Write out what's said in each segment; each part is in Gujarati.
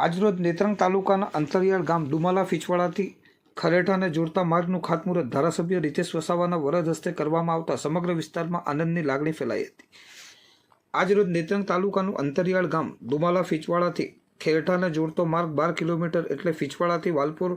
આજરોજ નેત્રંગ તાલુકાના અંતરિયાળ ગામ ડુમાલા ફીચવાડાથી ખરેઠાને જોડતા માર્ગનું ખાતમુહૂર્ત ધારાસભ્ય રીતેશ વસાવાના વરદ હસ્તે કરવામાં આવતા સમગ્ર વિસ્તારમાં આનંદની લાગણી ફેલાઈ હતી। આજરોજ નેત્રંગ તાલુકાનું અંતરિયાળ ગામ ડુમાલા ફીચવાડાથી ખેરઠાને જોડતો માર્ગ 12 કિલોમીટર એટલે ફીચવાડાથી વાલપુર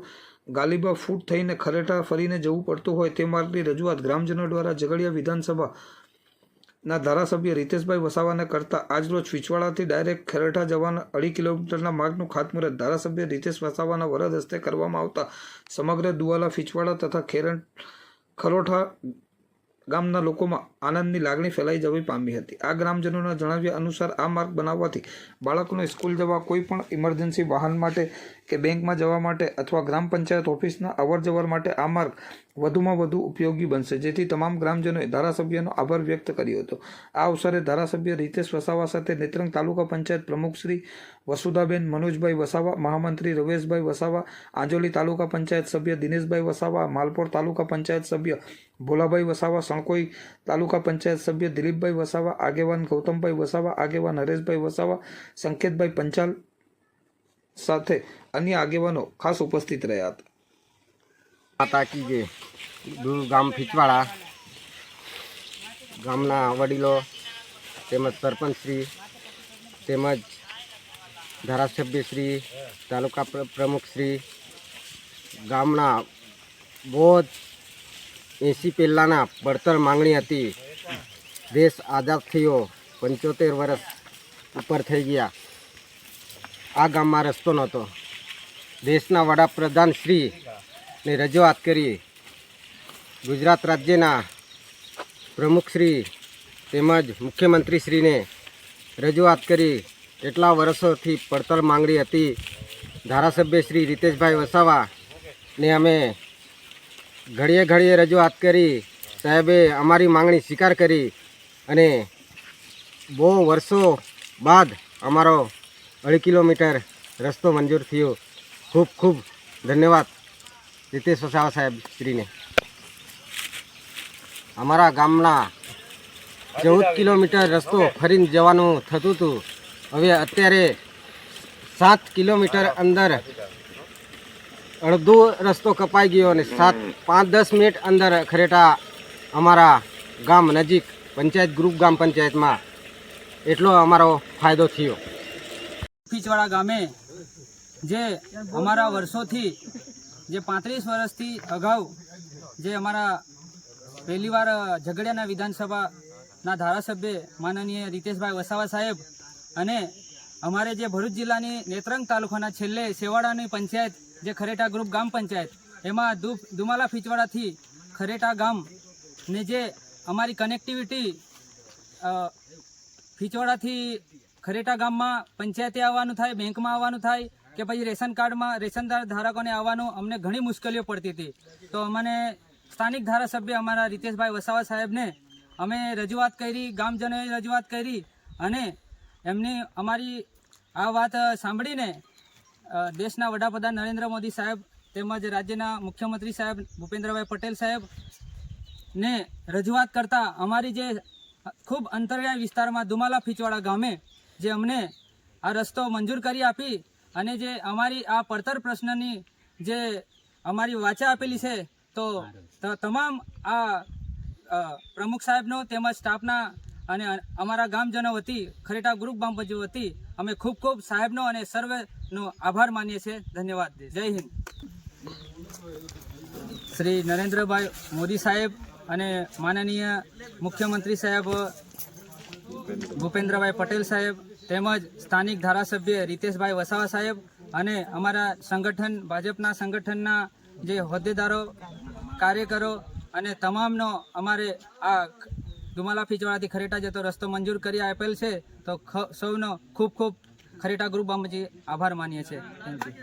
ગાલીબા ફૂટ થઈને ખરેઠા ફરીને જવું પડતું હોય તે માર્ગની રજૂઆત ગ્રામજનો દ્વારા ઝઘડિયા વિધાનસભાના ધારાસભ્ય રીતેશભાઈ વસાવાને કરતા આજરોજ ફીચવાડાથી ડાયરેક્ટ ખરેઠા જવાના 2.5 કિલોમીટરના માર્ગનું ખાતમુહૂર્ત ધારાસભ્ય રીતેશ વસાવાના વરદ હસ્તે કરવામાં આવતા સમગ્ર દુવાલા ફીચવાડા તથા ખરોઠા ગામના લોકોમાં આનંદની લાગણી ફેલાઈ જવી પામી હતી। આ ગ્રામજનોના જણાવ્યા અનુસાર આ માર્ગ બનાવવાથી બાળકોને સ્કૂલ જવા, કોઈ પણ ઇમરજન્સી વાહન માટે કે બેંકમાં જવા માટે અથવા ગ્રામ પંચાયત ઓફિસના અવરજવર માટે આ માર્ગ વધુમાં વધુ ઉપયોગી બનશે, જેથી તમામ ગ્રામજનોએ ધારાસભ્યનો આભાર વ્યક્ત કર્યો હતો। આ અવસરે ધારાસભ્ય રીતેશ વસાવા સાથે નેત્રંગ તાલુકા પંચાયત પ્રમુખ શ્રી વસુધાબેન મનોજભાઈ વસાવા, મહામંત્રી રવેશભાઈ વસાવા, આંજોલી તાલુકા પંચાયત સભ્ય દિનેશભાઈ વસાવા, માલપોર તાલુકા પંચાયત સભ્ય ભોલાભાઈ વસાવા, સણકોઈ તાલુકા પંચાયત સભ્ય દિલીપભાઈ વસાવા, આગેવાન ગૌતમભાઈ વસાવા, આગેવાન હરેશભાઈ વસાવા, સંકેતભાઈ પંચાલ સાથે અન્ય આગેવાનો ખાસ ઉપસ્થિત રહ્યા હતા। માતા કી જય। ગામ ફીચવાડા ગામના વડીલો તેમજ સરપંચશ્રી તેમજ ધારાસભ્યશ્રી, તાલુકા પ્રમુખશ્રી, ગામના બહુ 80 પહેલાંના પડતર માંગણી હતી। દેશ આઝાદ થયો, 75 વર્ષ ઉપર થઈ ગયા, આ ગામમાં રસ્તો નહોતો। દેશના વડાપ્રધાન શ્રીને રજૂઆત કરી, ગુજરાત રાજ્યના પ્રમુખશ્રી તેમજ મુખ્યમંત્રીશ્રીને રજૂઆત કરી। કેટલા વર્ષોથી પડતર માંગણી હતી। ધારાસભ્ય શ્રી રીતેશભાઈ વસાવાને અમે ઘડીએ ઘડીએ રજૂઆત કરી, સાહેબે અમારી માંગણી સ્વીકાર કરી અને બહુ વર્ષો બાદ અમારો 2.5 કિલોમીટર રસ્તો મંજૂર થયો। ખૂબ ખૂબ ધન્યવાદ રીતેશ વસાવા સાહેબ શ્રીને। અમારા ગામના 14 કિલોમીટર રસ્તો ફરીને જવાનું થતું હતું, હવે અત્યારે 7 કિલોમીટર અંદર અડધો રસ્તો કપાઈ ગયો અને 5-10 મિનિટ અંદર ખરેટા અમારા ગામ નજીક પંચાયત ગ્રુપ ગામ પંચાયતમાં એટલો અમારો ફાયદો થયો। ફીચવાડા ગામે જે અમારા વર્ષોથી જે 35 વર્ષથી અગાઉ જે અમારા પહેલીવાર ઝઘડિયાના વિધાનસભાના ધારાસભ્ય માનનીય રીતેશભાઈ વસાવા સાહેબ અને અમારે જે ભરૂચ જિલ્લાની નેત્રંગ તાલુકાના છેલ્લે સેવાડાની પંચાયત જે ખરેટા ગ્રુપ ગામ પંચાયત એમાં દુમાલા ફીચવાડાથી ખરેટા ગામને જે અમારી કનેક્ટિવિટી ફીચવાડાથી ખરેટા ગામમાં પંચાયતે આવવાનું થાય, બેંકમાં આવવાનું થાય કે પછી રેશન કાર્ડમાં રેશન ધારકોને આવવાનું અમને ઘણી મુશ્કેલીઓ પડતી હતી। તો અમને સ્થાનિક ધારાસભ્ય અમારા રીતેશભાઈ વસાવા સાહેબને અમે રજૂઆત કરી, ગામજનોએ રજૂઆત કરી અને એમની અમારી આ વાત સાંભળીને દેશના વડાપ્રધાન નરેન્દ્ર મોદી સાહેબ તેમજ રાજ્યના મુખ્યમંત્રી સાહેબ ભૂપેન્દ્રભાઈ પટેલ સાહેબને રજૂઆત કરતાં અમારી જે ખૂબ અંતરિયાળ વિસ્તારમાં દુમાલા ફીચવાડા ગામે જે અમને આ રસ્તો મંજૂર કરી આપી અને જે અમારી આ પડતર પ્રશ્નની જે અમારી વાચા આપેલી છે, તો તમામ આ પ્રમુખ સાહેબનો તેમજ સ્ટાફના અને અમારા ગામજનો વતી ખરેટા ગ્રુપ ગામ પંચાયત વતી અમે ખૂબ ખૂબ સાહેબનો અને સર્વેનો આભાર માનીએ છીએ। ધન્યવાદ। જય હિન્દ। શ્રી નરેન્દ્રભાઈ મોદી સાહેબ અને માનનીય મુખ્યમંત્રી સાહેબ ભૂપેન્દ્રભાઈ પટેલ સાહેબ તેમજ સ્થાનિક ધારાસભ્ય રીતેશભાઈ વસાવા સાહેબ અને અમારા સંગઠન ભાજપના સંગઠનના જે હોદ્દેદારો, કાર્યકરો અને તમામનો અમારે આ દુમાલા ફીચવાડાથી ખરેટા જતો રસ્તો મંજૂર કરી આપેલ છે, તો સૌનો ખૂબ ખૂબ ખરેટા ગ્રુપ બાબતે આભાર માનીએ છીએ। Thank you.